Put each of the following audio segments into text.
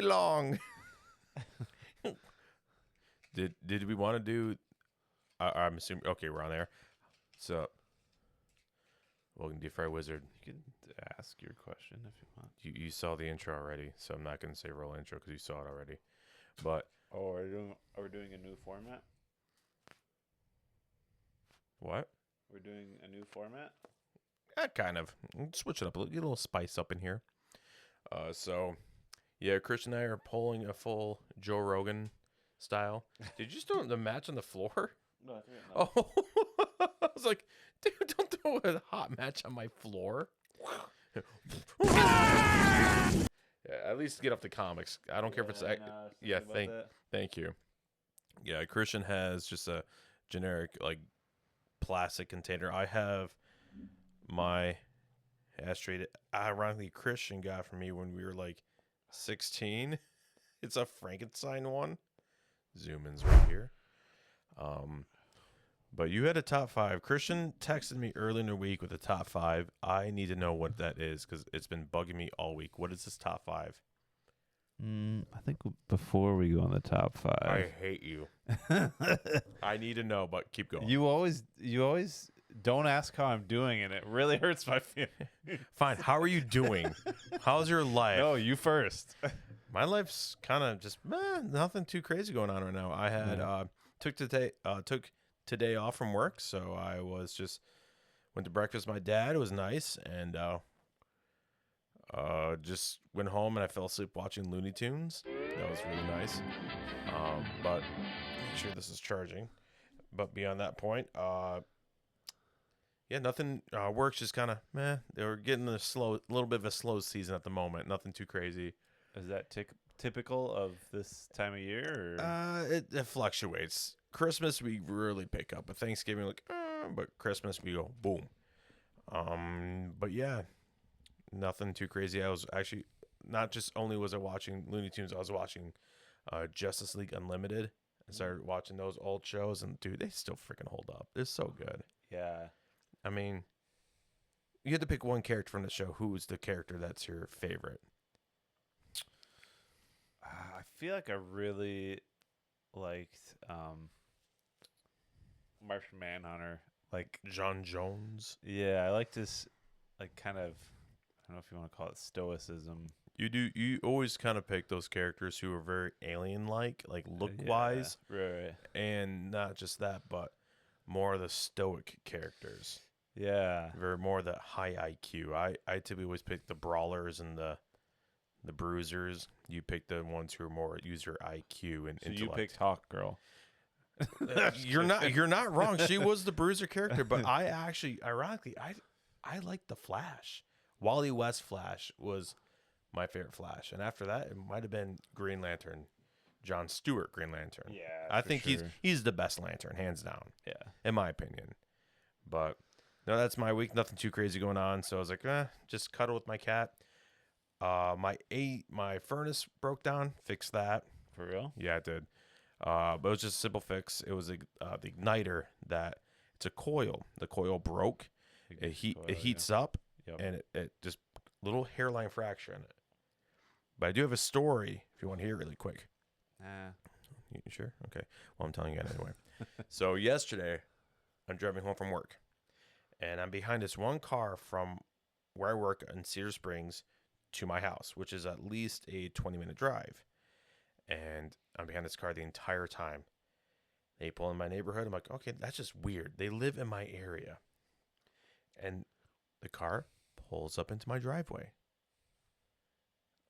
day long. Did we want to do? I'm assuming. Okay, we're on there. So, welcome to Fry Wizard. You can ask your question if you want. You saw the intro already, so I'm not going to say roll intro because you saw it already. But are we doing a new format? what? We're doing a new format. Kind of. Switch it up a little, get a little spice up in here. So, yeah, Chris and I are pulling a full Joe Rogan style. Did you just throw the match on the floor? No, I think Oh, I was like, dude, don't throw a hot match on my floor. Yeah, at least get off the comics. I don't care if it's thank you. Yeah, Christian has just a generic like plastic container. I have my ashtray that ironically Christian got for me when we were like 16. It's a Frankenstein one. Zoom in's right here. But you had a top 5. Christian texted me early in the week with a top 5. I need to know what that is because it's been bugging me all week. What is this top 5? I think before we go on the top 5, I hate you. I need to know, but keep going. you always don't ask how I'm doing, and it really hurts my feelings. Fine. How are you doing? How's your life? No, you first. My life's kind of just nothing too crazy going on right now. I had took today off from work, so I was just went to breakfast with my dad. It was nice, and just went home and I fell asleep watching Looney Tunes. That was really nice. But make sure this is charging. But beyond that point, yeah, nothing. Work's just kind of meh. They were getting a little bit of a slow season at the moment. Nothing too crazy. Is that typical of this time of year? Or? It fluctuates. Christmas we really pick up, but Thanksgiving but Christmas we go boom. But yeah, nothing too crazy. I was actually not just only was I watching Looney Tunes, I was watching Justice League Unlimited. I started watching those old shows, and dude, they still freaking hold up. They're so good. Yeah. I mean, you had to pick one character from the show. Who's the character that's your favorite? I feel like I really liked Martian Manhunter. Like John Jones. Yeah, I liked his like kind of, I don't know if you want to call it stoicism. You always kind of pick those characters who are very alien-like, like look-wise. Right. And not just that, but more of the stoic characters. Yeah. Very more the high IQ. I typically always pick the brawlers and the bruisers. You pick the ones who are more use your IQ and so intellect. You picked Hawk Girl. You're not wrong. She was the bruiser character, but I actually, ironically, I liked the Flash. Wally West Flash was my favorite Flash, and after that, it might have been Green Lantern, John Stewart Green Lantern. Yeah, I think sure. he's the best Lantern, hands down. Yeah, in my opinion. But no, that's my week. Nothing too crazy going on. So I was like, just cuddle with my cat. My furnace broke down. Fixed that. For real? Yeah, it did. But it was just a simple fix. It was the igniter that it's a coil. The coil broke. It heats up, and it just little hairline fracture in it. But I do have a story if you want to hear it really quick. Nah. You sure? Okay. Well, I'm telling you anyway. So yesterday, I'm driving home from work, and I'm behind this one car from where I work in Cedar Springs to my house, which is at least a 20-minute drive. And I'm behind this car the entire time. They pull in my neighborhood. I'm like, okay, that's just weird. They live in my area. And the car pulls up into my driveway.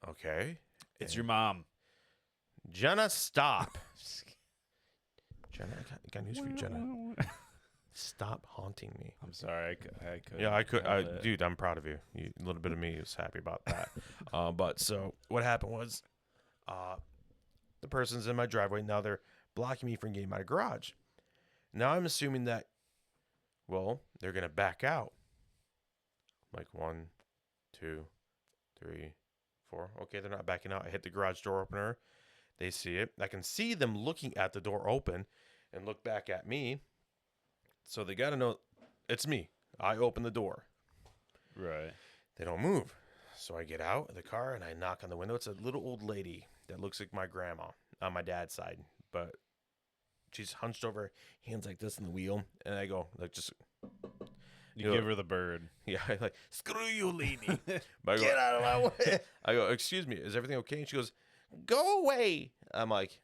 Okay. It's your mom. Jenna, stop. Jenna, I got news for you, Jenna. Stop haunting me. I'm sorry. I could. Yeah, I could. Dude, I'm proud of you. A little bit of me is happy about that. But so what happened was the person's in my driveway. Now they're blocking me from getting my garage. Now I'm assuming that, well, they're going to back out. Like 1, 2, 3, 4. Okay, they're not backing out. I hit the garage door opener. They see it. I can see them looking at the door open and look back at me. So they got to know it's me. I open the door. Right. They don't move. So I get out of the car and I knock on the window. It's a little old lady that looks like my grandma on my dad's side, but she's hunched over, hands like this in the wheel, and I go like just You give her the bird. yeah, I like screw you, lady. But I go, Get out of my way. I go, excuse me, is everything okay? And she goes, go away. I'm like,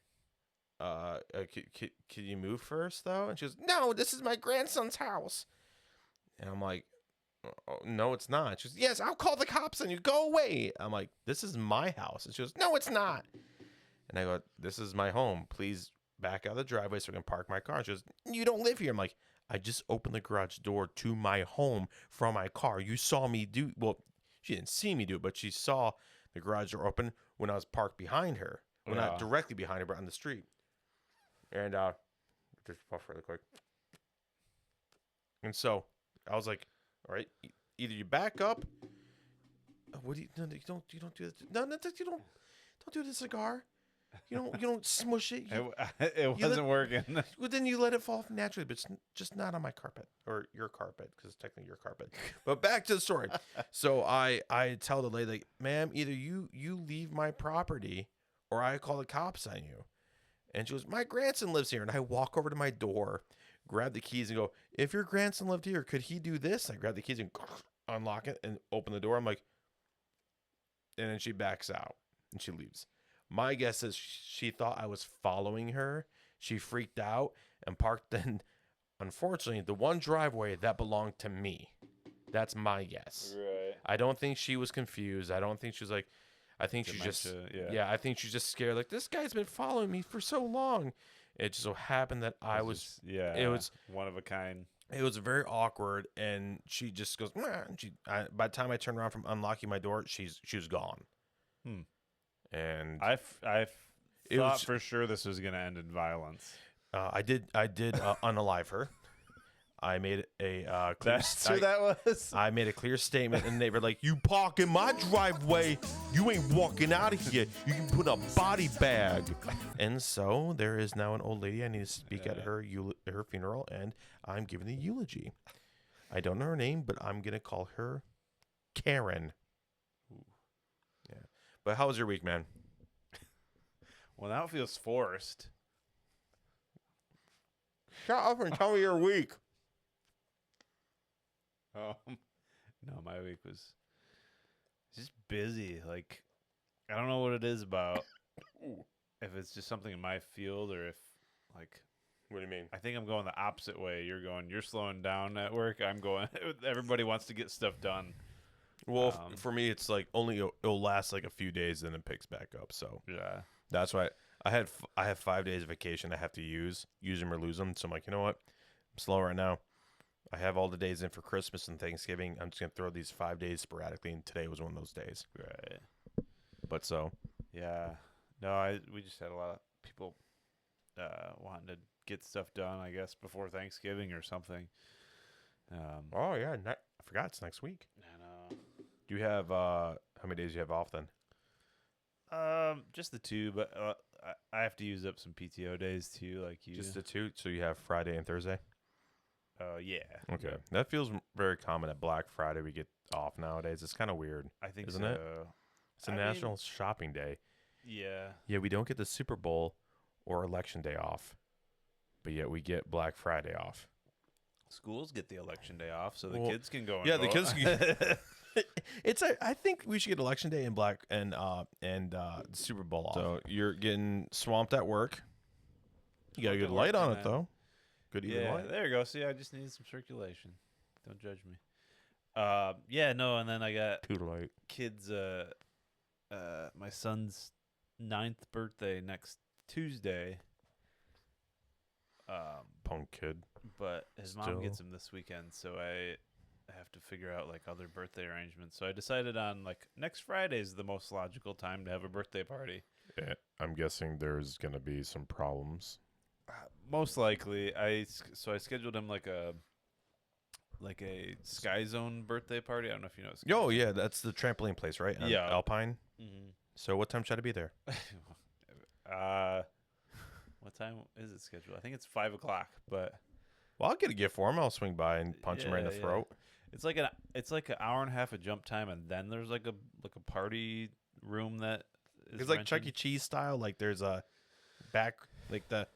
can you move first though? And she goes, no, this is my grandson's house. And I'm like, oh, no, it's not. She goes, yes, I'll call the cops on you. Go away. I'm like, this is my house. And she goes, no, it's not. And I go, this is my home. Please back out of the driveway so I can park my car. She goes, you don't live here. I'm like, I just opened the garage door to my home from my car. You saw me do, well, she didn't see me do it, but she saw the garage door open when I was parked behind her. Well, not directly behind her, but on the street. And just puff really quick. And so I was like, all right, either you back up. What do you? No, you don't do this. No, you don't do the cigar. You don't smush it. It wasn't working. Well, then you let it fall naturally, but it's just not on my carpet or your carpet because it's technically your carpet. But back to the story. So I tell the lady, like, ma'am, either you leave my property or I call the cops on you. And she goes, my grandson lives here. And I walk over to my door, grab the keys and go, if your grandson lived here, could he do this? I grab the keys and unlock it and open the door. I'm like, and then she backs out and she leaves. My guess is she thought I was following her. She freaked out and parked in, unfortunately, the one driveway that belonged to me. That's my guess. Right. I don't think she was confused. I don't think she was like, I think she just, yeah, I think she's just scared. Like, this guy's been following me for so long. It just so happened that I was, it was one of a kind. It was very awkward, and she just goes, "Meh," and by the time I turned around from unlocking my door, she was gone. And I thought for sure this was going to end in violence. I did unalive her. I made a clear That's who that was? I made a clear statement, and they were like, you park in my driveway, you ain't walking out of here. You can put a body bag. And so there is now an old lady. I need to speak at her funeral, and I'm giving the eulogy. I don't know her name, but I'm going to call her Karen. Ooh. Yeah. But how was your week, man? Well, now it feels forced. Shut up and tell me your week. No, my week was just busy. Like, I don't know what it is about. If it's just something in my field or if, like, what do you mean? I think I'm going the opposite way. You're slowing down at work. I'm going, everybody wants to get stuff done. Well, for me, it's like it'll last like a few days and then it picks back up. So yeah, that's why I have 5 days of vacation I have to use them or lose them. So I'm like, you know what? I'm slow right now. I have all the days in for Christmas and Thanksgiving. I'm just going to throw these 5 days sporadically, and today was one of those days. Right. But so. Yeah. No, we just had a lot of people wanting to get stuff done, I guess, before Thanksgiving or something. Oh, yeah. I forgot it's next week. I know. Do you have, how many days do you have off then? Just the 2, but I have to use up some PTO days too, like you. Just the 2? So you have Friday and Thursday? Yeah. Okay. Yeah. That feels very common at Black Friday. We get off nowadays. It's kind of weird. I think isn't so. it? It's a national shopping day. Yeah. Yeah, we don't get the Super Bowl or Election Day off, but yet we get Black Friday off. Schools get the Election Day off, so the kids can go. And yeah, vote. the kids can. I think we should get Election Day and the Super Bowl off. So you're getting swamped at work. You got a good light on it though. Good even light. There you go. See, I just need some circulation. Don't judge me. Yeah, no, and then I got too light. Kids. My son's 9th birthday next Tuesday. Punk kid. But his mom gets him this weekend, so I have to figure out like other birthday arrangements. So I decided on like next Friday is the most logical time to have a birthday party. Yeah, I'm guessing there's gonna be some problems. Most likely, I scheduled him like a Sky Zone birthday party. I don't know if you know. Oh yeah, that's the trampoline place, right? Yeah, Alpine. Mm-hmm. So what time should I be there? What time is it scheduled? I think it's 5:00. But well, I'll get a gift for him. I'll swing by and punch him right in the throat. It's like an hour and a half of jump time, and then there's like a party room that is It's like Chuck E. rented. Cheese style. Like there's a back, like the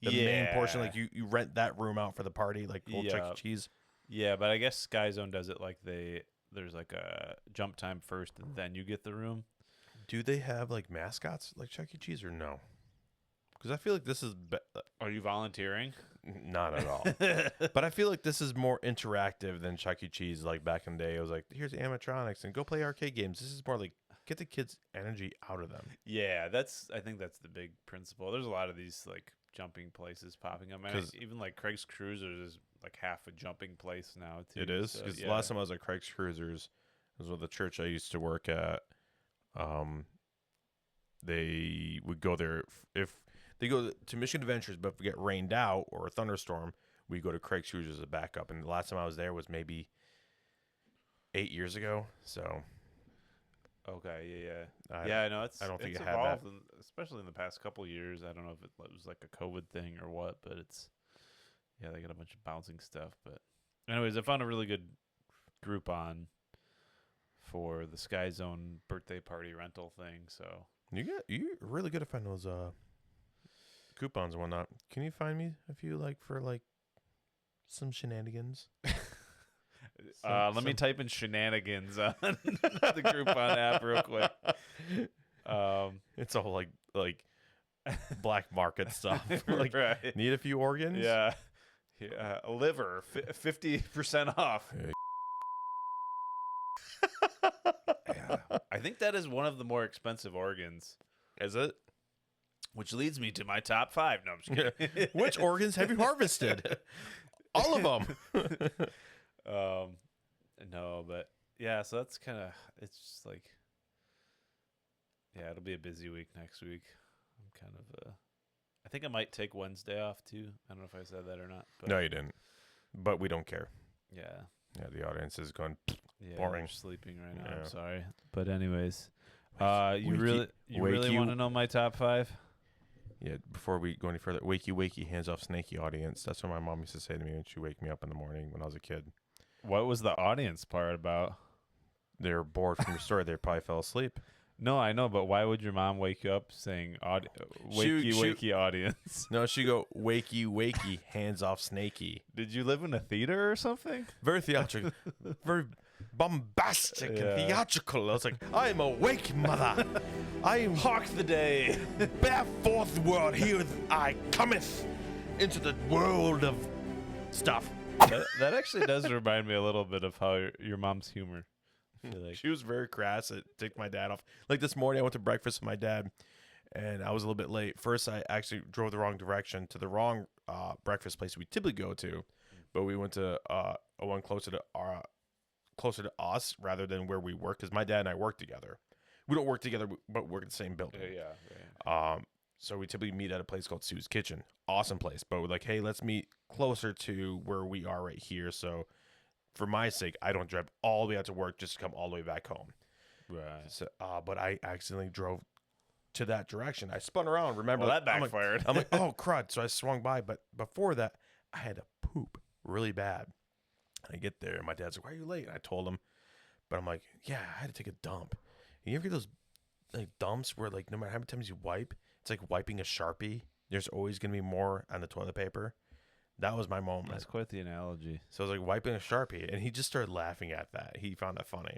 main portion. Like you rent that room out for the party, like old Chuck Yeah. E. Cheese. Yeah, but I guess Sky Zone does it like there's like a jump time first, and then you get the room. Do they have like mascots like Chuck E. Cheese or no? Because I feel like this is Are you volunteering? not at all. But I feel like this is more interactive than Chuck E. Cheese. Like back in the day, it was like, here's animatronics and go play arcade games. This is more like get the kids' energy out of them. Yeah, I think that's the big principle. There's a lot of these like jumping places popping up. Man, 'Cause- even like Craig's Cruisers is like half a jumping place now too. It is so, because yeah. the last time I was at Craig's Cruisers, it was with the church I used to work at. They would go there if they go to Michigan Adventures, but if we get rained out or a thunderstorm, we go to Craig's Cruisers as a backup. And the last time I was there was maybe 8 years ago. So Okay, yeah. I, Yeah, I know. I don't think it's it had that. evolved, especially in the past couple years. I don't know if it was like a COVID thing or what, but they got a bunch of bouncing stuff. But anyways, I found a really good Groupon for the Sky Zone birthday party rental thing. So you're really good at finding those coupons and whatnot. Can you find me a few for some shenanigans? let me type in shenanigans on the Groupon app real quick. It's all like black market stuff. Like right. need a few organs? Yeah. A liver, 50% off. Yeah. I think that is one of the more expensive organs. Is it? Which leads me to my top 5. No, I'm just kidding. Which organs have you harvested? All of them. No, but yeah, so that's kind of, it's just like, yeah, it'll be a busy week next week. I'm kind of, I think I might take Wednesday off too. I don't know if I said that or not. But No, you didn't. But we don't care. yeah. Yeah, the audience is going. Yeah, Boring. I'm sleeping right now. Yeah. I'm sorry. But anyways, you wakey- really want to know my top 5? Yeah, before we go any further, wakey, wakey, hands off snaky audience. That's what my mom used to say to me when she'd wake me up in the morning when I was a kid. What was the audience part about? They were bored from your story. They probably fell asleep. No, I know, but why would your mom wake you up saying wakey, wakey audience? No, she'd go, wakey, wakey, hands off snaky. Did you live in a theater or something? Very theatrical. Very bombastic and Yeah. theatrical. I was like, I am awake, mother. I am Hark the day. bear forth word. Here I cometh into the world of stuff. that actually does remind me a little bit of how your mom's humor. I feel like. She was very crass. It ticked my dad off. Like this morning, I went to breakfast with my dad, and I was a little bit late. First, I actually drove the wrong direction to the wrong breakfast place we typically go to, but we went to one closer to us rather than where we work because my dad and I work together. We don't work together, but we're in the same building. Yeah. So we typically meet at a place called Sue's Kitchen. Awesome place, but we're like, hey, let's meet closer to where we are right here. So for my sake, I don't drive all the way out to work just to come all the way back home. Right. So, but I accidentally drove to that direction. I spun around. Remember Well, that I'm like- backfired. I'm like, oh crud! So I swung by, but before that, I had to poop really bad. And I get there, and my dad's like, "Why are you late?" And I told him, but I'm like, "Yeah, I had to take a dump." And you ever get those dumps where no matter how many times you wipe, it's like wiping a Sharpie. There's always gonna be more on the toilet paper. That was my moment. That's quite the analogy. So I was like wiping a Sharpie, and he just started laughing at that. He found that funny.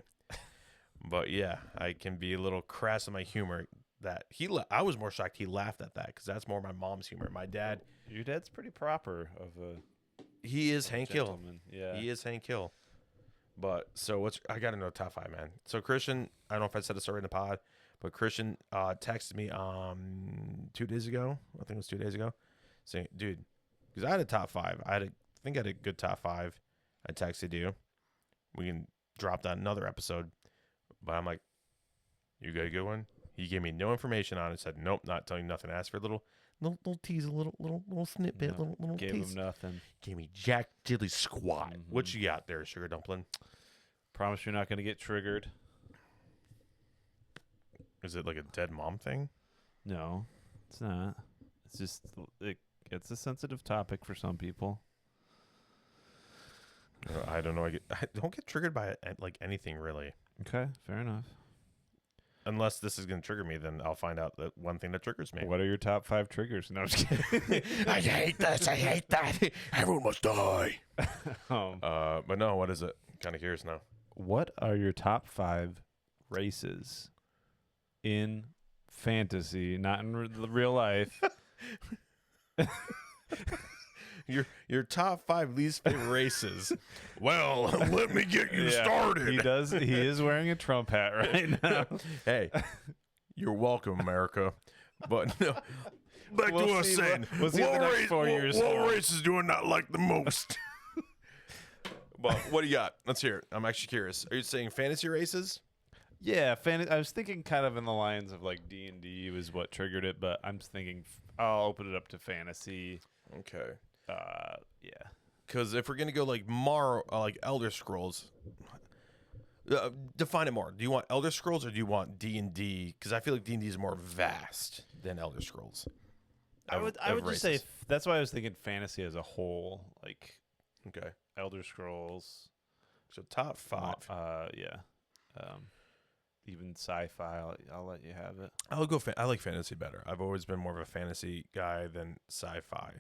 But yeah, I can be a little crass in my humor. That I was more shocked he laughed at that because that's more my mom's humor. My dad, Your dad's pretty proper of a he is Hank Hill. gentleman. Yeah. He is Hank Hill. But so I got to know top 5, man. So Christian, I don't know if I said this already in the pod, but Christian texted me 2 days ago. I think it was 2 days ago, saying, "Dude, because I had a top 5. I think I had a good top 5. I texted you. We can drop that in another episode." But I'm like, "You got a good one?" He gave me no information on it. Said, "Nope, not telling you nothing." I asked for a little tease, a little snippet, No, little Gave tease. him nothing. Gave me Jack Diddley squat. Mhm. What you got there, Sugar Dumpling? Promise you're not going to get triggered. Is it like a dead mom thing? No, it's not. It's just it's a sensitive topic for some people. I don't know. I don't get triggered by like anything really. Okay, fair enough. Unless this is going to trigger me, then I'll find out that one thing that triggers me. What are your top 5 triggers? No, I'm just kidding. I hate this. I hate that. Everyone must die. um, But no, what is it? Kind of curious now. what are your top 5 races in fantasy, not in real life? Your top 5 least favorite races. Well, let me get you Yeah, started. He does. He is wearing a Trump hat right now. Hey, you're welcome, America. But no, back We'll to us see saying, we'll see what the next 4 years what hold. races do I not like the most? But what do you got? Let's hear it. I'm actually curious. Are you saying fantasy races? Yeah, I was thinking kind of in the lines of like D&D was what triggered it, but I'm thinking I'll open it up to fantasy. Okay. Yeah. Because if we're gonna go like like Elder Scrolls, define it more. Do you want Elder Scrolls or do you want D&D? Because I feel like D&D is more vast than Elder Scrolls. I would just say that's why I was thinking fantasy as a whole, like okay. Elder Scrolls. So top 5. Yeah. Even sci-fi, I'll let you have it. I'll go. I like fantasy better. I've always been more of a fantasy guy than sci-fi.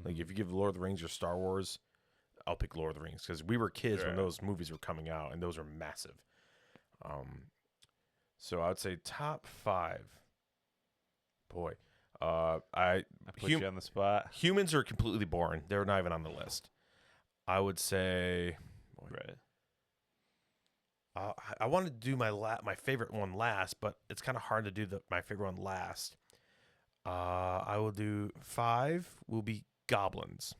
Like if you give Lord of the Rings or Star Wars, I'll pick Lord of the Rings because we were kids when those movies were coming out, and those were massive. So I would say top 5. Boy, I put you on the spot. Humans are completely boring. They're not even on the list. I would say. Boy, Right. I want to do my favorite one last, but it's kind of hard to do my favorite one last. I will do 5. Will be goblins.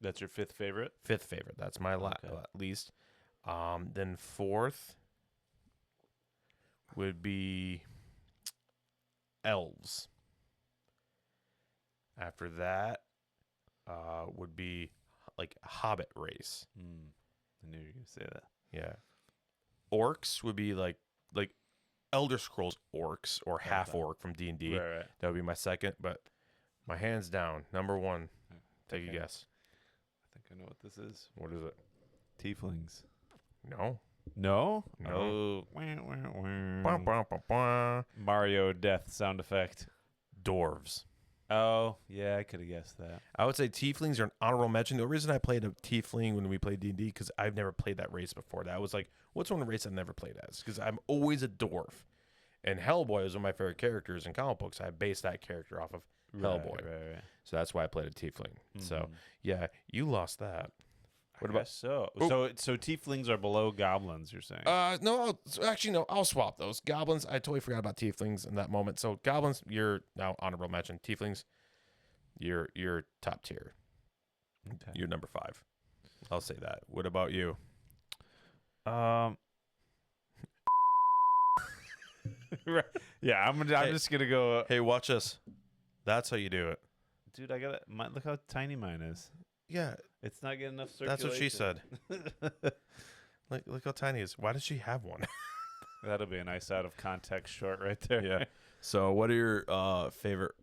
That's your 5th favorite? 5th favorite. That's my least. Then 4th would be elves. After that, would be like Hobbit race. I knew you were gonna say that. Yeah. Orcs would be like Elder Scrolls orcs or half orc from D&D. Right. That would be my second, but my hands down, number 1. Take a guess. I think I know what this is. What is it? Tieflings. No. No? No. Oh. Bah, bah, bah, bah. Mario death sound effect. Dwarves. Oh, yeah, I could have guessed that. I would say tieflings are an honorable mention. The reason I played a tiefling when we played D&D because I've never played that race before. That was like, what's one race I've never played as? Because I'm always a dwarf. And Hellboy is one of my favorite characters in comic books. I based that character off of Hellboy. Right. So that's why I played a tiefling. So, yeah, you lost that. What about so? So tieflings are below goblins, you're saying? No, I'll swap those. Goblins, I totally forgot about tieflings in that moment. So goblins, you're now honorable mention. Tieflings, you're top tier. Okay. You're number 5. I'll say that. What about you? Right. Yeah, I'm just gonna go. Hey, watch this. That's how you do it. Dude, look how tiny mine is. Yeah, It's not getting enough circulation. that's what she said. Look how tiny it is. Why does she have one? That'll be a nice out of context short right there. Yeah. So, what are your favorite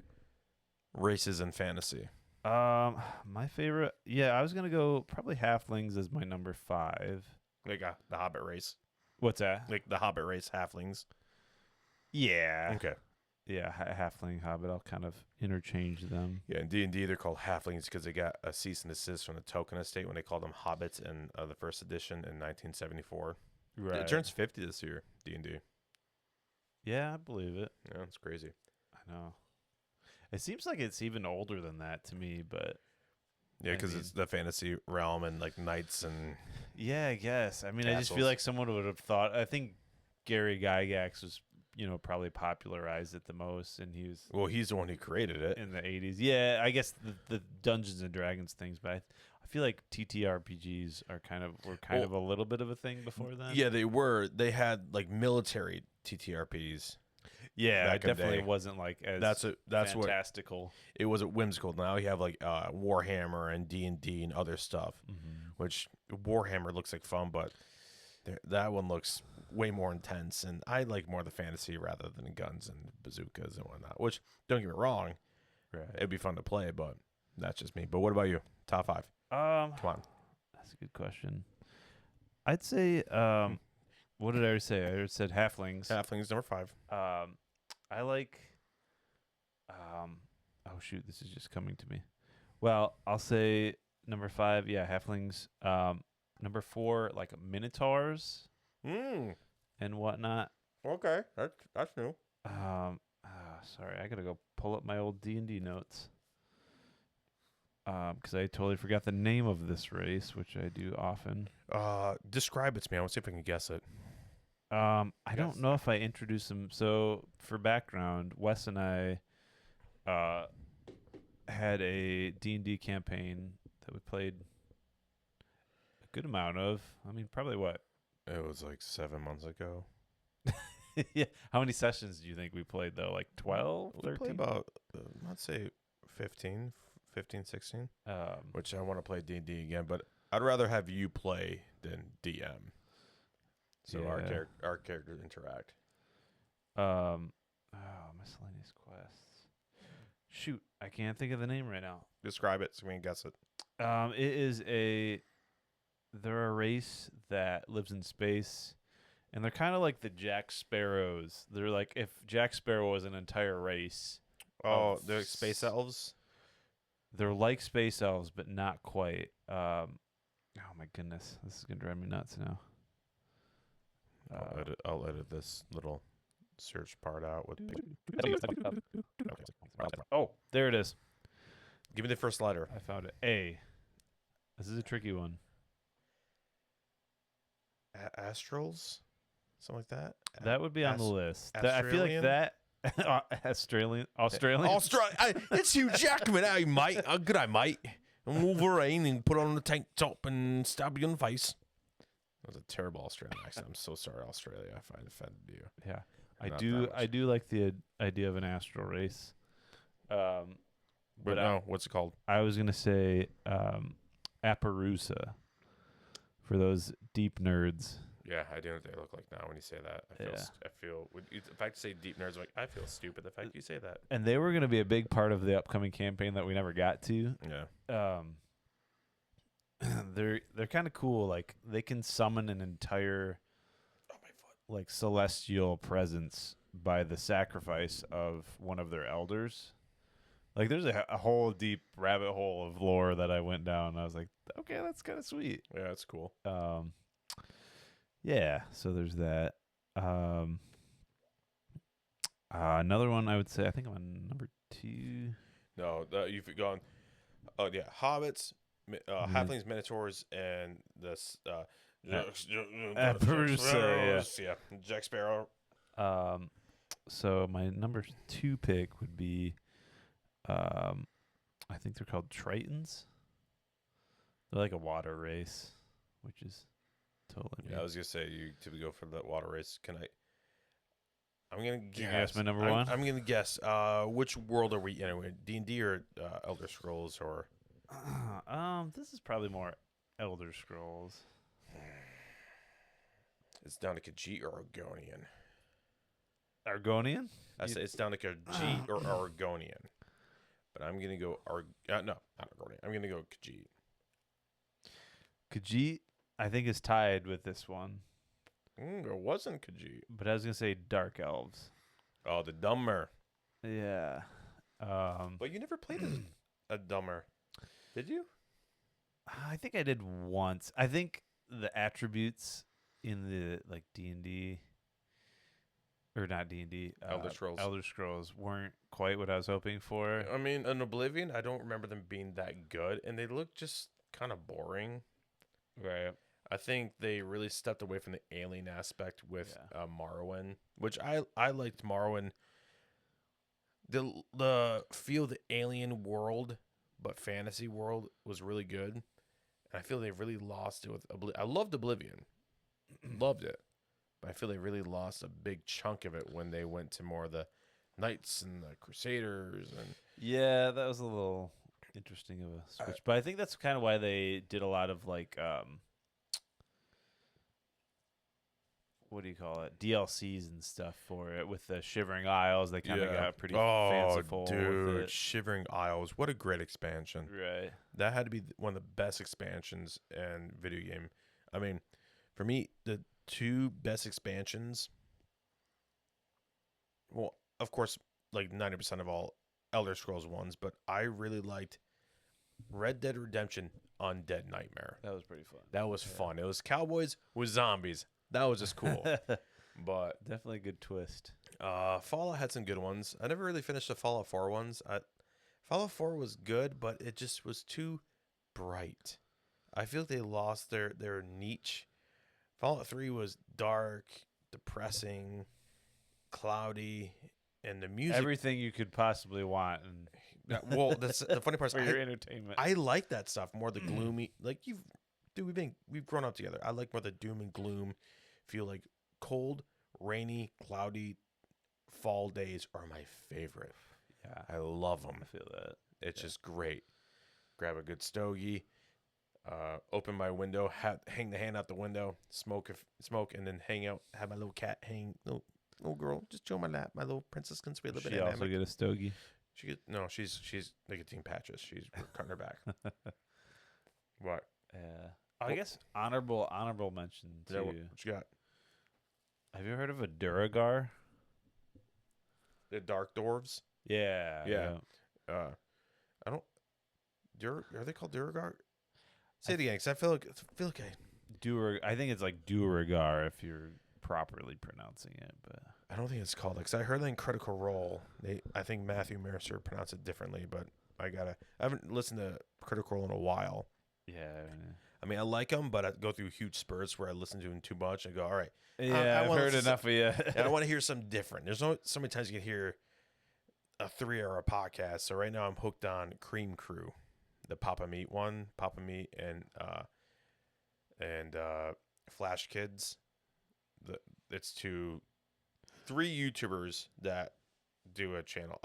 races in fantasy? My favorite. Yeah, I was gonna go probably halflings as my number 5. Like the Hobbit race. What's that? Like the Hobbit race, halflings. Yeah. Okay. Yeah, halfling, hobbit. I'll kind of interchange them. Yeah, in D&D they're called halflings because they got a cease and desist from the Token Estate when they called them hobbits in the first edition in 1974. Right. It turns 50 this year, D&D. Yeah, I believe it. Yeah, it's crazy. I know. It seems like it's even older than that to me, but Yeah, because it's the fantasy realm and like knights and yeah, I guess. I mean, I just Castles. feel like someone would have thought. I think Gary Gygax was, probably popularized it the most, and he's the one who created it. in the 80s. Yeah, I guess the Dungeons and Dragons things, but I feel like TTRPGs were kind of a little bit of a thing before then. Yeah, they were. They had like military TTRPs. Yeah, back it in the definitely day. wasn't like as That's what fantastical. it was at whimsical. Now you have like Warhammer and D&D and other stuff, which Warhammer looks like fun, but that one looks way more intense. And I like more the fantasy rather than guns and bazookas and whatnot. Which don't get me wrong, Right. it'd be fun to play, but that's just me. But what about you? Top 5? Come on. That's a good question. I'd say what did I already say? I already said halflings. Halflings number 5. I like oh shoot, this is just coming to me. Well, I'll say number 5, yeah, halflings. Number 4, like minotaurs and whatnot. Okay, that's new. Sorry, I gotta go pull up my old D&D notes. Because I totally forgot the name of this race, which I do often. Describe it to me. I want to see if I can guess it. I don't know if I introduced them. So for background, Wes and I had a D&D campaign that we played a good amount of. I mean, probably what? It was like 7 months ago. Yeah. How many sessions do you think we played, though? Like 12, We 13? played about, I'd say 15, 16, which I want to play D&D again, but I'd rather have you play than DM. So Yeah. our characters interact. Miscellaneous quests. Shoot, I can't think of the name right now. Describe it so we can guess it. They're a race that lives in space, and they're kind of like the Jack Sparrows. They're like if Jack Sparrow was an entire race. Oh, they're space elves? They're like space elves, but not quite. Oh my goodness, this is gonna drive me nuts now. I'll edit this little search part out. Oh, there it is. Give me the first letter. I found it. A. This is a tricky one. Astrals? Something like that? That would be on the list. I feel like Australian? that Australian. It's Hugh Jackman. Hey, mate. Good day, mate. And Wolverine and put on the tank top and stab you in the face. That was a terrible Australian accent. I'm so sorry, Australia. I find offended you. Yeah, Not that much. I do like the idea of an astral race. But no, what's it called? I was gonna say Appaloosa for those deep nerds. Yeah, I do know what they look like now when you say that. I feel if I say deep nerds, I'm like I feel stupid the fact you say that. And they were gonna be a big part of the upcoming campaign that we never got to. Yeah. They're kind of cool. Like they can summon an entire like celestial presence by the sacrifice of one of their elders. Like there's a whole deep rabbit hole of lore that I went down. And I was like, okay, that's kind of sweet. Yeah, that's cool. Yeah. So there's that. Another one I would say. I think I'm on number 2. No, you've gone. Oh yeah, hobbits, halflings, minotaurs, and this. Appaloosa, yeah, Jack Sparrow. So my number 2 pick would be, I think they're called Tritons. They're like a water race, which is totally. Yeah, I was gonna say you typically go for the water race. I'm gonna guess. You guess my number 1. I'm gonna guess. Which world are we in? D&D or Elder Scrolls or? This is probably more Elder Scrolls. It's down to Khajiit or Argonian. Argonian? I say it's down to Khajiit or Argonian. But I'm gonna go no, not Argonian. I'm gonna go Khajiit. Khajiit, I think, is tied with this one. It wasn't Khajiit. But I was gonna say Dark Elves. Oh, the Dumber. Yeah. But you never played a Dumber, did you? I think I did once. I think the attributes in the like D&D or not D&D, Elder Scrolls weren't quite what I was hoping for. I mean, in Oblivion, I don't remember them being that good, and they look just kind of boring. Right. I think they really stepped away from the alien aspect with Morrowind, which I liked Morrowind. The feel of the alien world, but fantasy world was really good. And I feel they really lost it with Oblivion. I loved Oblivion. Loved it. But I feel they really lost a big chunk of it when they went to more of the Knights and the Crusaders. And yeah, that was a little interesting of a switch. But I think that's kind of why they did a lot of like what do you call it, DLCs and stuff for it with the Shivering Isles. They kind of Yeah. got pretty Oh, fanciful dude, with it. Shivering Isles, what a great expansion. Right. That had to be one of the best expansions in video game. I mean, for me, the two best expansions. Well, of course, like 90% of all Elder Scrolls ones, but I really liked Red Dead Redemption Undead Nightmare. That was pretty fun. That was fun. It was cowboys with zombies. That was just cool. But Definitely a good twist. Fallout had some good ones. I never really finished the Fallout 4 ones. Fallout 4 was good, but it just was too bright. I feel like they lost their niche. Fallout 3 was dark, depressing, cloudy, and the music. Everything you could possibly want, and Well, that's the funny part. for Is your entertainment. I like that stuff more. The gloomy, like we've grown up together. I like more the doom and gloom. Feel like cold, rainy, cloudy fall days are my favorite. Yeah, I love them. I feel that. It's just great. Grab a good stogie, open my window, hang the hand out the window, smoke, and then hang out. Have my little cat hang, little girl, just chill on my lap. My little princess can sway a little She bit. also get a stogie. She's nicotine patches. She's cutting her back. What? Yeah. I guess honorable mention Is that too. what you got? Have you heard of a Duragar? The Dark Dwarves. Yeah. Yeah. I don't. Are they called Duragar? Say it again, 'cause I feel like I think it's like Duragar if you're properly pronouncing it, but I don't think it's called because I heard that in Critical Role. I think Matthew Mercer pronounced it differently, but I haven't listened to Critical Role in a while. yeah. I mean, I like them, but I go through huge spurts where I listen to them too much and go, all right, Yeah, I've wanna heard listen- enough of you. I want to hear something different. There's so many times you can hear a 3-hour podcast. So right now I'm hooked on Cream Crew, the Papa Meat one, Papa Meat and Flash Kids. It's 3 YouTubers that do a channel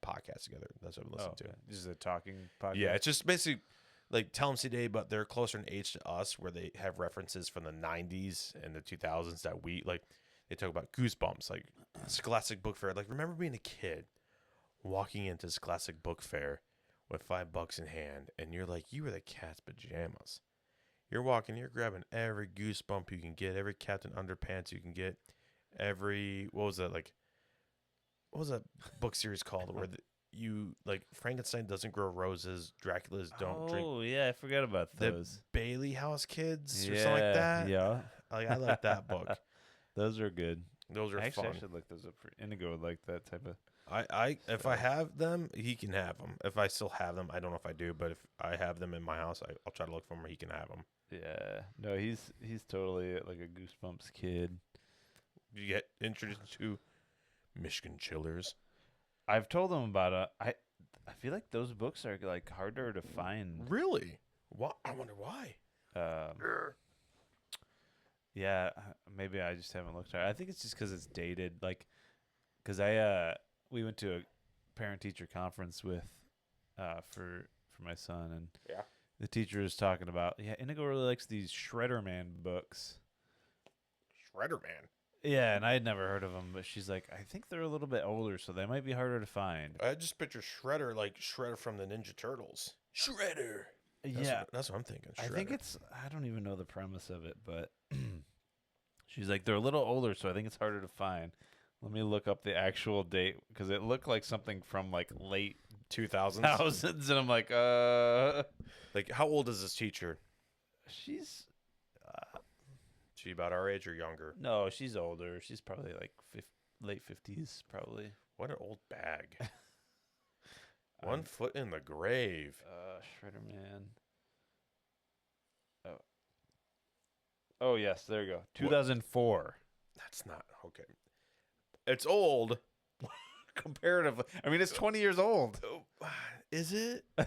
podcast together. That's what I listen to. This is a talking podcast. Yeah, it's just basically like Tell 'em today, but they're closer in age to us, where they have references from the 90s and the 2000s that we like. They talk about Goosebumps, like Scholastic Book Fair. Like, remember being a kid walking into Scholastic Book Fair with $5 in hand, and you're like, you were the cat's pajamas. You're walking, you're grabbing every Goosebump you can get, every Captain Underpants you can get, every what was that book series called where you like Frankenstein doesn't grow roses, Dracula's don't drink. Oh yeah, I forgot about The those. Bailey House Kids or something like that. Yeah, I like that book. those are good. Those are Actually, fun. I should look those up. For Indigo would like that type of. If I have them, he can have them. If I still have them, I don't know if I do, but if I have them in my house, I'll try to look for them where he can have them. Yeah, no, he's totally like a Goosebumps kid. You get introduced to Michigan Chillers. I've told him about I feel like those books are like harder to find. Really? What? I wonder why. Yeah, maybe I just haven't looked at it. I think it's just because it's dated. Like, because we went to a parent teacher conference with for my son, and Yeah. the teacher was talking about Indigo really likes these Shredder Man books. Shredder Man. Yeah, and I had never heard of them, but she's like, I think they're a little bit older, so they might be harder to find. I just picture Shredder like Shredder from the Ninja Turtles. Shredder. That's what I'm thinking. I Shredder. think I don't even know the premise of it, but she's like, they're a little older, so I think it's harder to find. Let me look up the actual date because it looked like something from like late 2000s. thousands, and I'm like, Like, how old is this teacher? she's She about our age or younger? no, she's older. She's probably like late 50s, probably. What an old bag. 1 foot in the grave. Shredder Man. Oh yes, there you go. 2004. That's not okay. It's old. Comparatively, I mean, it's 20 years old. Is it? Oh,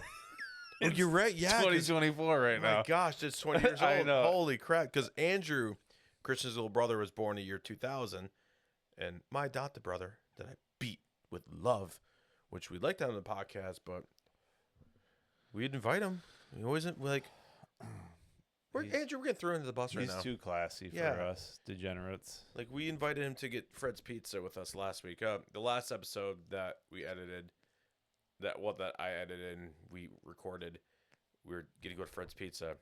you're right. Yeah. 2024 right My now. gosh, it's 20 years old. I know. Holy crap. Because Andrew, Christian's little brother, was born in the year 2000. And my adopted brother that I beat with love, which we'd like to have on the podcast, but we'd invite him. We always like, Andrew, we're getting thrown into the bus right He's now. too classy for Yeah. us degenerates. Like, we invited him to get Fred's Pizza with us last week. The last episode that we edited, that I edited and we recorded, we were going to go to Fred's Pizza.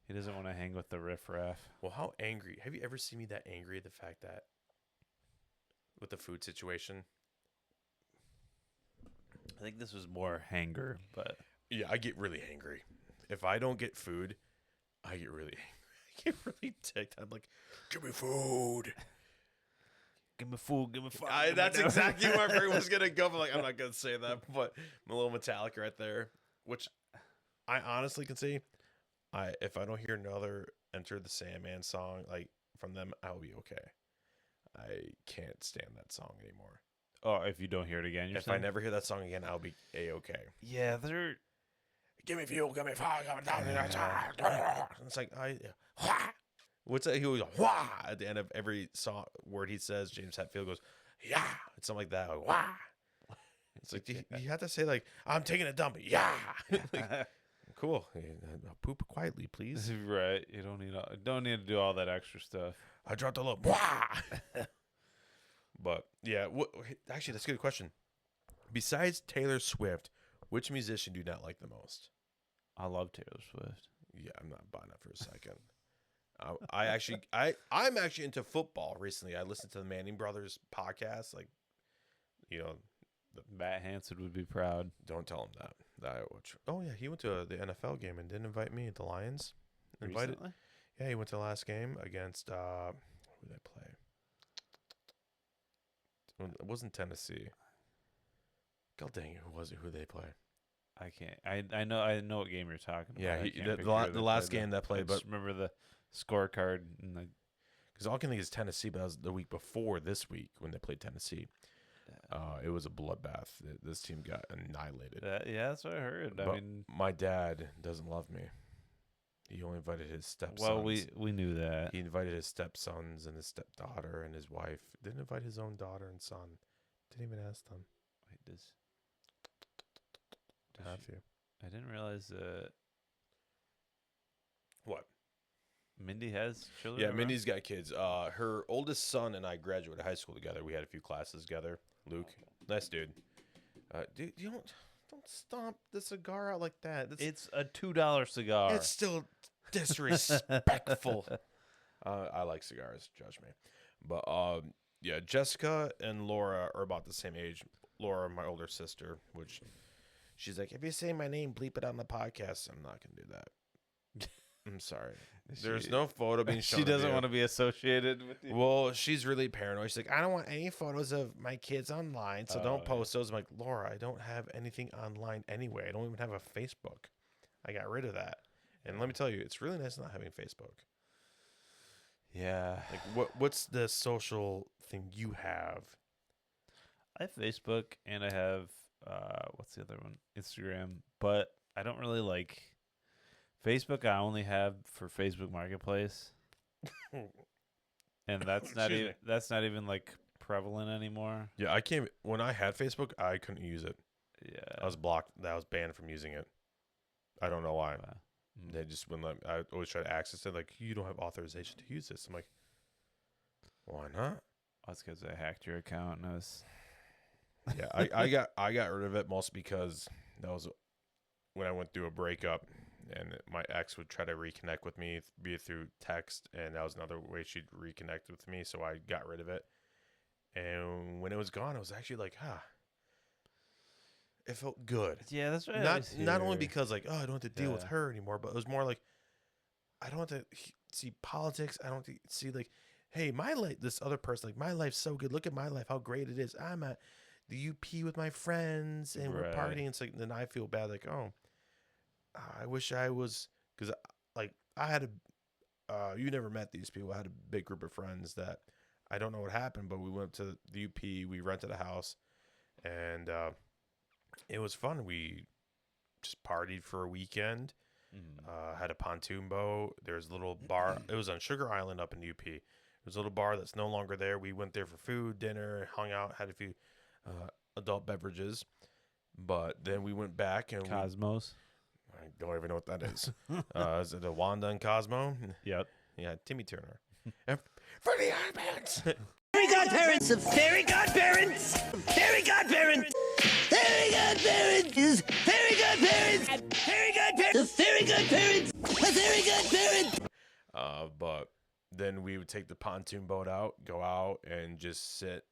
He doesn't want to hang with the riffraff. Well, how angry? Have you ever seen me that angry at the fact that with the food situation? I think this was more hanger, but Yeah, I get really angry. If I don't get food, I get really angry. I get really ticked. I'm like, give me food. give me food, give me food. That's exactly where my brain was going to go. But like, I'm not going to say that, but I'm a little metallic right there, which I honestly can see. If I don't hear another Enter the Sandman song like from them, I'll be okay. I can't stand that song anymore. Oh, if you don't hear it again, you're If saying? I never hear that song again, I'll be a-okay. Yeah, they're... Give me fuel, give me fire, give me down. It's like, what's that? He goes, wah! At the end of every song, word he says, James Hetfield goes, yeah! It's something like that. Wah! It's like, you have to say, like, I'm taking a dump. Yeah! Like, cool. Poop quietly, please. Right. You don't need to do all that extra stuff. I dropped a little. Wah! But, yeah. Actually, that's a good question. Besides Taylor Swift, which musician do you not like the most? I love Taylor Swift. Yeah, I'm not buying that for a second. I'm actually into football recently. I listened to the Manning Brothers podcast. Like, Matt Hansen would be proud. don't tell him that. Oh yeah, he went to the NFL game and didn't invite me. The Lions invited. Recently? Yeah, he went to the last game against who did they play? It wasn't Tennessee. God dang it, who was it? Who they play? I can't. I know what game you're talking about. Yeah, I can't picture who the they last played game though. that played, I just remember the scorecard and the. because all I can think is Tennessee, but that was the week before this week when they played Tennessee. It was a bloodbath. This team got annihilated. Yeah, that's what I heard. But I mean, my dad doesn't love me. He only invited his stepsons. well, we knew that. He invited his stepsons and his stepdaughter and his wife. Didn't invite his own daughter and son. Didn't even ask them. Wait, does Have she- you? I didn't realize that What? Mindy has children. Yeah, around? Mindy's got kids. Her oldest son and I graduated high school together. We had a few classes together. Luke, nice dude. Dude, you don't stomp the cigar out like that. It's a $2 cigar. It's still disrespectful. I like cigars. Judge me, but yeah, Jessica and Laura are about the same age. Laura, my older sister, which she's like, if you say my name, bleep it on the podcast. I'm not gonna do that. I'm sorry. There's no photo being shown. She doesn't want to be associated with you. Well, she's really paranoid. She's like, I don't want any photos of my kids online, so don't post those. I'm like, Laura, I don't have anything online anyway. I don't even have a Facebook. I got rid of that. And let me tell you, it's really nice not having Facebook. Yeah. Like, what's the social thing you have? I have Facebook and I have what's the other one? Instagram, but I don't really like Facebook. I only have for Facebook Marketplace, and that's not Excuse even like prevalent anymore. Yeah, I can't. When I had Facebook, I couldn't use it. Yeah, I was blocked. I was banned from using it. I don't know why. Wow. They just wouldn't let me. I always try to access it. Like, you don't have authorization to use this. I'm like, why not? That's because I hacked your account and I was. Yeah, I got rid of it mostly because that was when I went through a breakup, and my ex would try to reconnect with me, be it through text, and that was another way she'd reconnect with me. So I got rid of it, and when it was gone, it was actually like, it felt good. Yeah, that's right. Not only because like, I don't have to deal with Yeah. her anymore, but it was more like, I don't have to see politics. I don't have to see like, hey, my life, this other person, like, my life's so good. Look at my life, how great it is. I'm at the UP with my friends and we're Right. partying. It's like, then I feel bad, like, oh, I wish I was, because like I had you never met these people. I had a big group of friends that I don't know what happened, but we went to the UP, we rented a house, and it was fun. We just partied for a weekend. Had a pontoon boat. There's a little bar. It was on Sugar Island up in UP. There's a little bar that's no longer there. We went there for food, dinner, hung out, had a few adult beverages. But then we went back and Cosmos. don't even know what that is. Is it a Wanda and Cosmo? Yep. Yeah, Timmy Turner. And for the Ironmans. Fairy godparents of fairy godparents, fairy godparents, fairy godparents, fairy godparents, fairy godparents, fairy godparents, fairy godparents. But then we would take the pontoon boat out, go out, and just sit,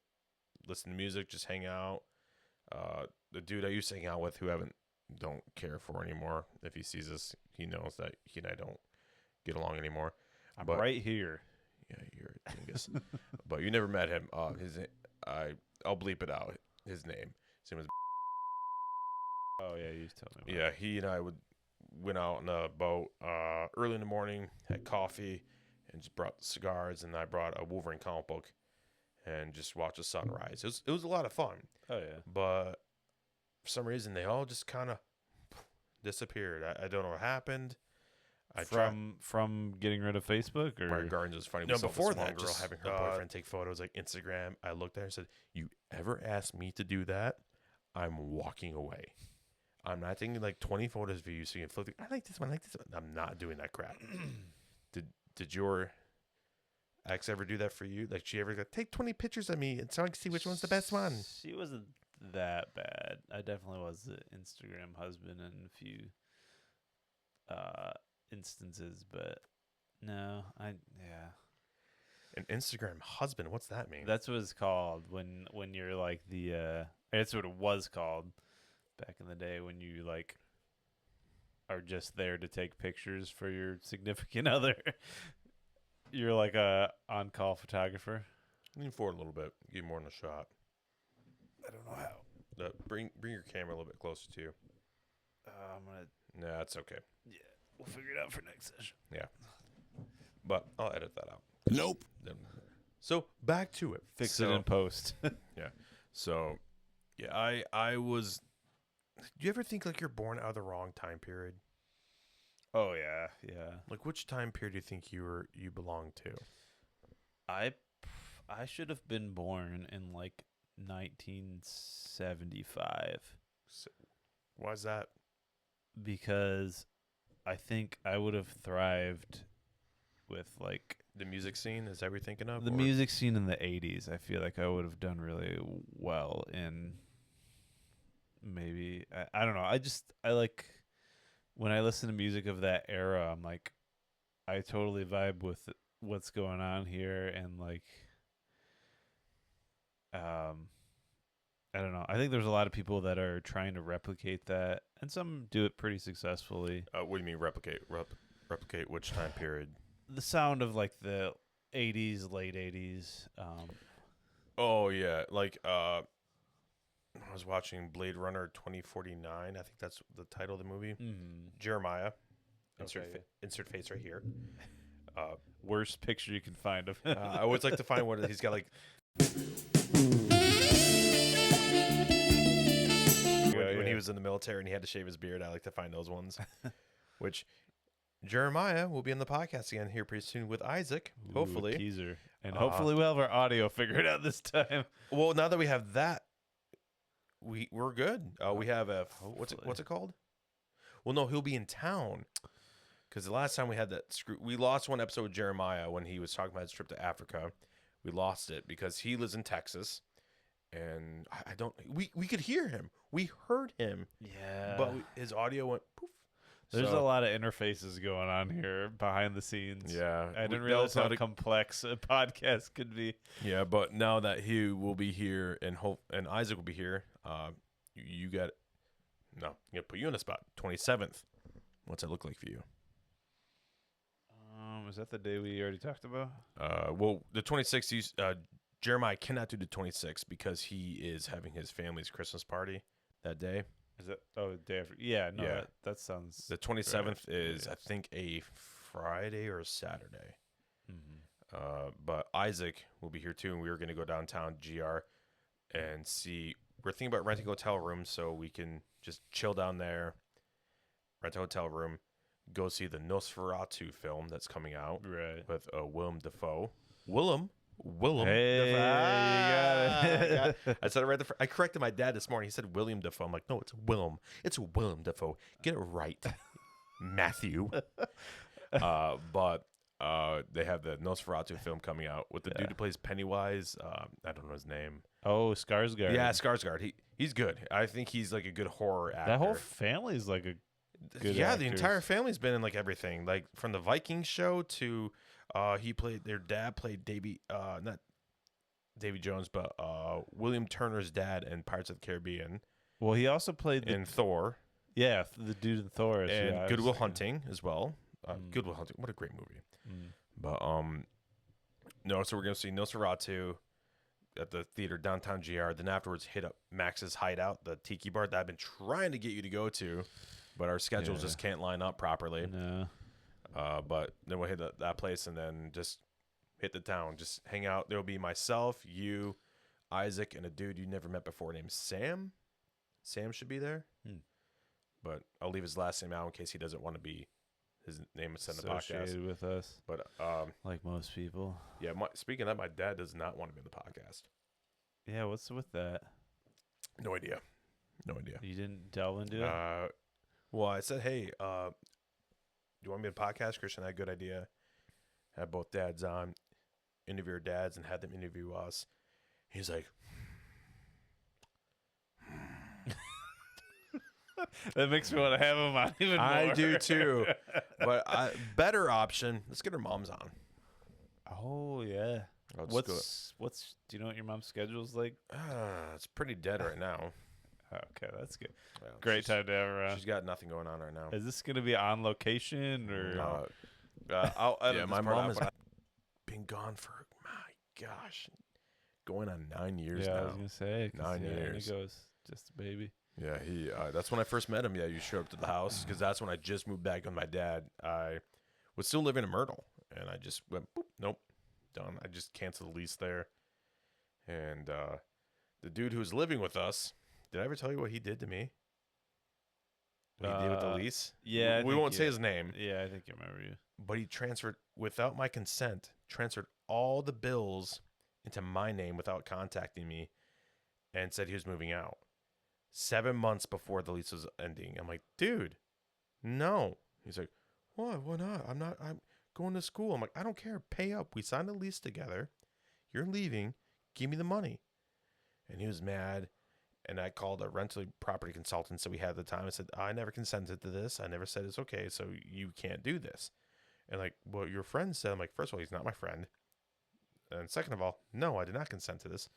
listen to music, just hang out. The dude I used to hang out with, who don't care for anymore. If he sees us, he knows that he and I don't get along anymore. I'm But- right here. Yeah, you're a dingus. But you never met him. I'll bleep it out. His name. His name was. Oh yeah, you told me. About Yeah, he and I went out on a boat early in the morning, had coffee, and just brought cigars. And I brought a Wolverine comic book, and just watched the sunrise. It was a lot of fun. Oh yeah. But for some reason, they all just kind of disappeared. I don't know what happened. From getting rid of Facebook or Briar Gardens was funny. No, We saw before this one that, girl just, having her boyfriend take photos like Instagram. I looked at her and said, "You ever ask me to do that? I'm walking away. I'm not taking like 20 photos of you so you can flip through. I like this one. I like this one. I'm not doing that crap." Did your ex ever do that for you? Like she ever go, take 20 pictures of me and so I can see which one's the best one? She wasn't that bad. I definitely was an Instagram husband in a few instances, but no, An Instagram husband? What's that mean? that's what it's called when you're like that's what it was called back in the day, when you like are just there to take pictures for your significant other. You're like a on-call photographer. Lean forward a little bit. Give you more than a shot. I don't know how. Bring your camera a little bit closer to you. I'm gonna. Nah, it's okay. Yeah, we'll figure it out for next session. But I'll edit that out. Nope. So back to it. Fix it in post. So, yeah, I was. Do you ever think like you're born out of the wrong time period? Oh yeah, yeah. Like which time period do you think you belong to? I should have been born in like 1975 Why is that? because I think I would have thrived with like The music scene is that what you're thinking of? the or- music scene in the 80s. I feel like I would have done really well in maybe I don't know. I like when I listen to music of that era, I'm like I totally vibe with what's going on here, and like I don't know. I think there's a lot of people that are trying to replicate that, and some do it pretty successfully. What do you mean replicate? Replicate which time period? The sound of like the 80s, late 80s. Oh yeah, like I was watching Blade Runner 2049. I think that's the title of the movie. Jeremiah. Insert, Okay. insert face right here. Worst picture you can find of him. I always like to find one. He's got like when he was in the military and he had to shave his beard. I like to find those ones. Which Jeremiah will be on the podcast again here pretty soon with Isaac, hopefully. Ooh, teaser. And hopefully we'll have our audio figured out this time. Well, now that we have that, we're good. We have what's Hopefully. it called? Well, no, he'll be in town. Because the last time we had that we lost one episode with Jeremiah when he was talking about his trip to Africa. We lost it because he lives in Texas, and I don't. We could hear him. We heard him, Yeah. but his audio went poof. There's So- a lot of interfaces going on here behind the scenes. Yeah, I didn't we- realize that how was complex a podcast could be. Yeah, but now that he will be here and Isaac will be here, you got no. I'm gonna put you on the spot. 27th. What's that look like for you? Is that the day we already talked about? Well, the 26th. Jeremiah cannot do the 26th because he is having his family's Christmas party that day. Is that day after? Yeah, no, Yeah. that sounds. The 27th right. is, Yeah. I think, a Friday or a Saturday. Mhm. But Isaac will be here too, and we were going to go downtown GR and see. We're thinking about renting a hotel room so we can just chill down there, rent a hotel room, go see the Nosferatu film that's coming out Right. with Willem Dafoe. Willem Hey, Dafoe. you got it. I said it right. I corrected my dad this morning. He said William Dafoe. I'm like, no, it's Willem. It's Willem Dafoe. Get it right. Matthew. But they have the Nosferatu film coming out with the dude who plays Pennywise. I don't know his name. Oh, Skarsgård. Yeah, Skarsgård. He's good. I think he's like a good horror actor. That whole family's like a good yeah, actors. the entire family's been in like everything, like from the Vikings show to their dad played not Davy Jones, but William Turner's dad in Pirates of the Caribbean Well, he also played and Thor the dude in Thor. and Good Will Hunting as well. Good Will Hunting, what a great movie. But no, so we're gonna see Nosferatu at the theater downtown GR. Then afterwards, hit up Max's Hideout, the tiki bar that I've been trying to get you to go to, but our schedules just can't line up properly. No. But then we'll hit that place and then just hit the town, just hang out. There'll be myself, you, Isaac, and a dude you never met before named Sam. Sam should be there, but I'll leave his last name out in case he doesn't want to be his name is in the podcast. Associated with us, But like most people. yeah. Speaking of that, my dad does not want to be in the podcast. Yeah, what's with that? No idea. No idea. You didn't delve into it? Well, I said, hey, do you want me to podcast, Christian? I had a good idea. Have both dads on, interview our dads, and have them interview us. He's like, That makes me want to have him on even more. I do too. But better option, let's get her moms on. Oh yeah. I'll just go- What's do you know what your mom's schedule's like? It's pretty dead right now. Okay, that's good. Well, Great time to have her on. She's got nothing going on right now. Is this gonna be on location or? I'll edit Yeah, this my part mom out, is- but I've been gone for, my gosh, going on 9 years Yeah, now. I was gonna say 'cause, 9 yeah, years. Indigo's just a baby. Yeah, he. That's when I first met him. Yeah, you showed up to the house because that's when I just moved back with my dad. I was still living in Myrtle, and I just went, boop, nope, done. I just canceled the lease there. And the dude who was living with us, did I ever tell you what he did to me? What he did with the lease? Yeah, I we think won't say you- his name, Yeah, I think I remember you. but he transferred without my consent. Transferred all the bills into my name without contacting me, and said he was moving out. 7 months before the lease was ending. I'm like, dude, no. He's like, what? Why not? I'm going to school. I'm like, I don't care. Pay up. We signed a lease together. You're leaving. Give me the money. And he was mad. And I called a rental property consultant. So we had the time. I said, I never consented to this. I never said it's okay. So you can't do this. And like, well, your friend said, I'm like, first of all, he's not my friend. And second of all, no, I did not consent to this.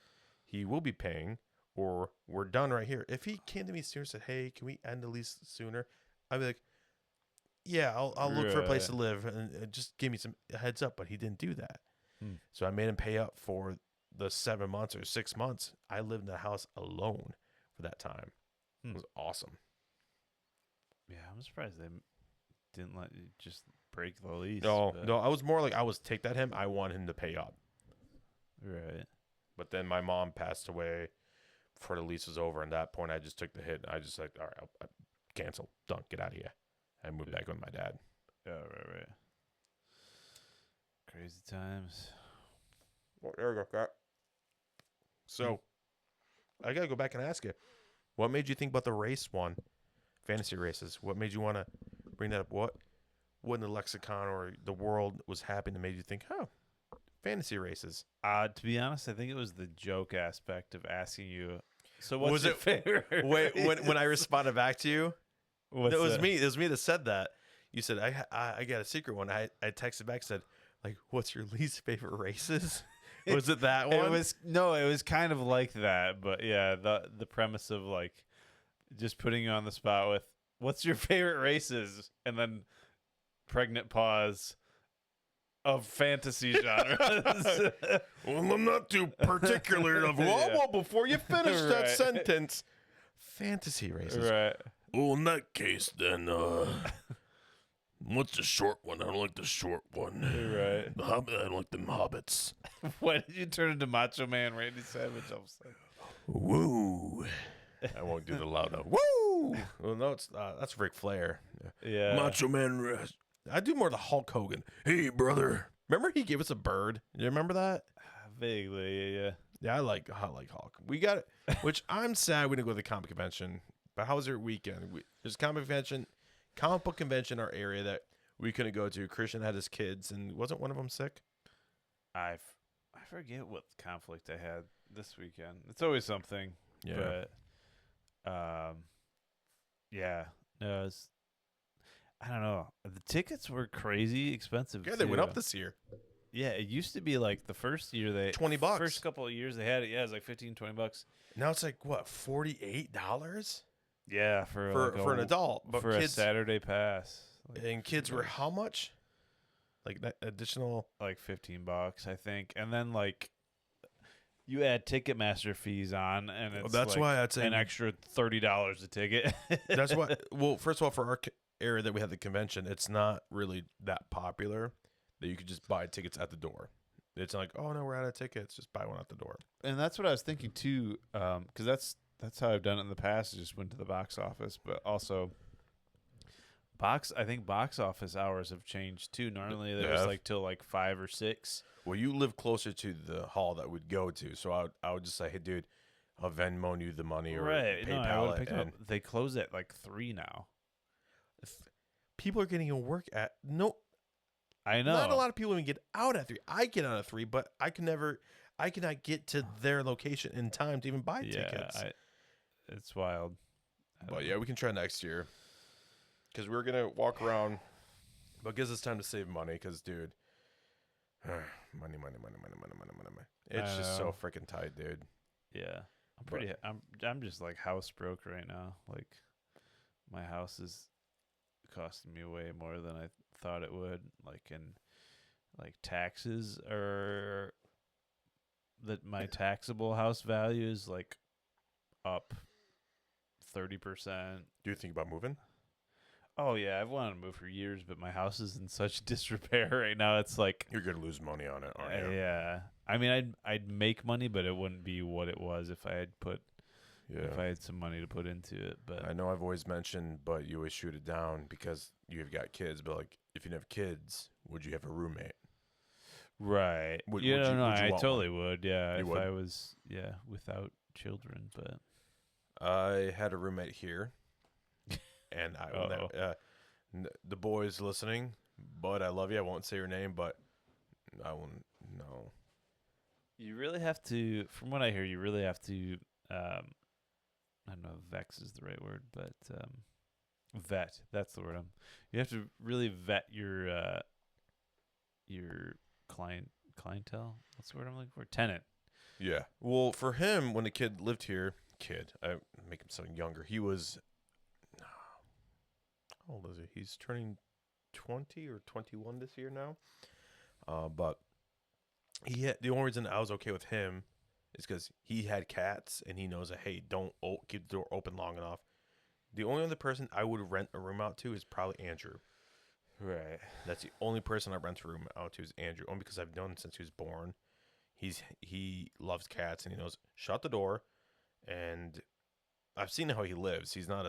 He will be paying, or we're done right here. If he came to me sooner and said, hey, can we end the lease sooner? I'd be like, yeah, I'll look for a place to live and just give me some heads up. But he didn't do that. So I made him pay up for the 7 months or 6 months. I lived in the house alone for that time. It was awesome. Yeah, I'm surprised they didn't let you just break the lease. No, but- no, I was more like, I was take that him. I want him to pay up. Right. But then my mom passed away before the lease was over. And at that point, I just took the hit. I just like, all right, I'll cancel. Done. Get out of here. I moved back with my dad. Yeah, right. Crazy times. Well, there we go. Got. So, I gotta go back and ask you, what made you think about the race one, fantasy races? What made you want to bring that up? What in the lexicon or the world was happening that made you think, oh, fantasy races? To be honest, I think it was the joke aspect of asking you. So what's Was your it- favorite? Wait, when I responded back to you, What's it was that? me. It was me that said that. You said I got a secret one. I texted back, said like, what's your least favorite races? Was it that one? It was kind of like that, but yeah, the premise of like just putting you on the spot with what's your favorite races, and then pregnant pause of fantasy genres. Well, I'm not too particular of. Well, before you finish that Right. sentence, fantasy races. Right. Well, in that case, then, what's the short one? I don't like the short one. Right. The Hobbit, I don't like them hobbits. Why did you turn into Macho Man Randy Savage all of a sudden? Woo. I won't do the loud no. Woo. Well, no, that's Ric Flair. Yeah. Macho Man. I do more of the Hulk Hogan. Hey, brother. Remember he gave us a bird? You remember that? Vaguely, yeah. Yeah, I like Hulk. We got it. Which I'm sad we didn't go to the comic convention. But how was your weekend? There's a comic convention. comic book convention in our area that we couldn't go to. Christian had his kids, and wasn't one of them sick? I forget what conflict I had this weekend. It's always something. Yeah. But yeah, no, I don't know. The tickets were crazy expensive. Yeah, they went too. up this year. Yeah, it used to be like the first year they $20. First couple of years they had it. Yeah, it was like $15-$20. Now it's like what, $48 Yeah, for an adult, but for kids a Saturday pass. Like, and kids were how much? Like that additional. like $15, I think, and then like you add Ticketmaster fees on, and it's That's like why I'd say an extra $30 a ticket. That's why. Well, first of all, for our area that we had the convention, it's not really that popular that you could just buy tickets at the door. It's like, oh no, we're out of tickets. Just buy one at the door. And that's what I was thinking too, because that's how I've done it in the past. I just went to the box office, but also I think box office hours have changed too. Normally there was Yeah. like till like 5 or 6. Well, you live closer to the hall that we'd go to, so I would just say, hey, dude, I'll Venmo you the money or Right? No, I PayPal would it. pick them up. And They close at like 3 now. people are getting a work at no. I know. Not a lot of people even get out at 3. I get out at 3, but I cannot get to their location in time to even buy tickets. It's wild. But yeah, we can try next year. Because we're going to walk around. But it gives us time to save money. Because, dude, money. It's just so know. freaking tight, dude. Yeah, I'm just like house broke right now. Like my house is costing me way more than I thought it would. Like taxes are that my taxable house value is like up 30%. Do you think about moving? Oh yeah, I've wanted to move for years, but my house is in such disrepair right now. It's like You're going to lose money on it, aren't you? yeah. I mean, I'd make money, but it wouldn't be what it was if I had if I had some money to put into it. But I know I've always mentioned, but you always shoot it down because you've got kids. But, like, if you didn't have kids, would you have a roommate? right, Would you you- know, no, would you I want totally would. Yeah, You if would? I was without children, but I had a roommate here. And I will Uh-oh. the boys listening, Bud, I love you. I won't say your name, but I won't. No. you really have to. From what I hear, you really have to. I don't know if vex is the right word, but vet. That's the word. You have to really vet your clientele. What's the word I'm looking for? Tenant. Yeah. Well, for him, when the kid lived here, I make him sound younger. He was. How old is he? He's turning 20 or 21 this year now. But the only reason I was okay with him is because he had cats and he knows that, hey, don't keep the door open long enough. The only other person I would rent a room out to is probably Andrew. Right. That's the only person I rent a room out to is Andrew, only because I've known him since he was born. He loves cats and he knows shut the door, and I've seen how he lives. He's not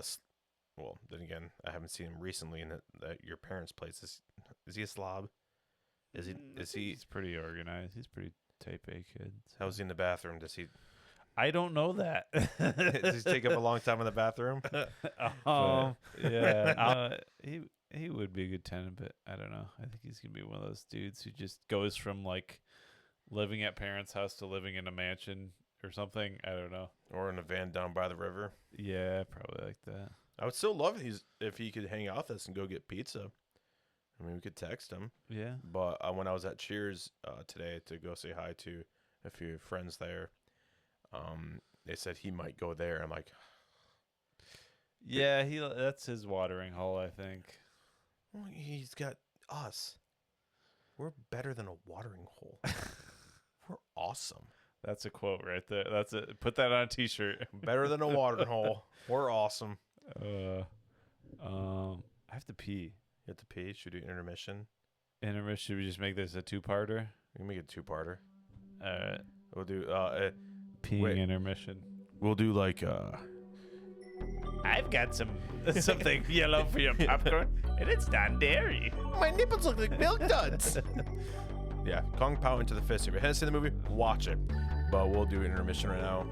well. Then again, I haven't seen him recently in at your parents' place. Is he a slob? Is he? He's pretty organized. He's pretty type A kid. so- How's he in the bathroom? Does he? I don't know that. Does he take up a long time in the bathroom? Yeah. He would be a good tenant, but I don't know. I think he's gonna be one of those dudes who just goes from like living at parents' house to living in a mansion or something. I don't know. Or in a van down by the river? Yeah, probably like that. I would still love it if he could hang out with us and go get pizza. I mean, we could text him. Yeah. But when I was at Cheers today to go say hi to a few friends there, they said he might go there. I'm like, Yeah, that's his watering hole, I think. well, he's got us. We're better than a watering hole. We're awesome. That's a quote right there. That's it. Put that on a t-shirt. Better than a watering hole. We're awesome. I have to pee. You have to pee. Should we do intermission? Intermission. Should we just make this a two-parter? We can make it a 2-parter. All right. We'll do Peeing wait. intermission. we'll do like I've got something yellow for your popcorn, and it's non-dairy. my nipples look like milk duds. Yeah, Kung Pao into the fist. If you haven't seen the movie, watch it. But we'll do intermission right now.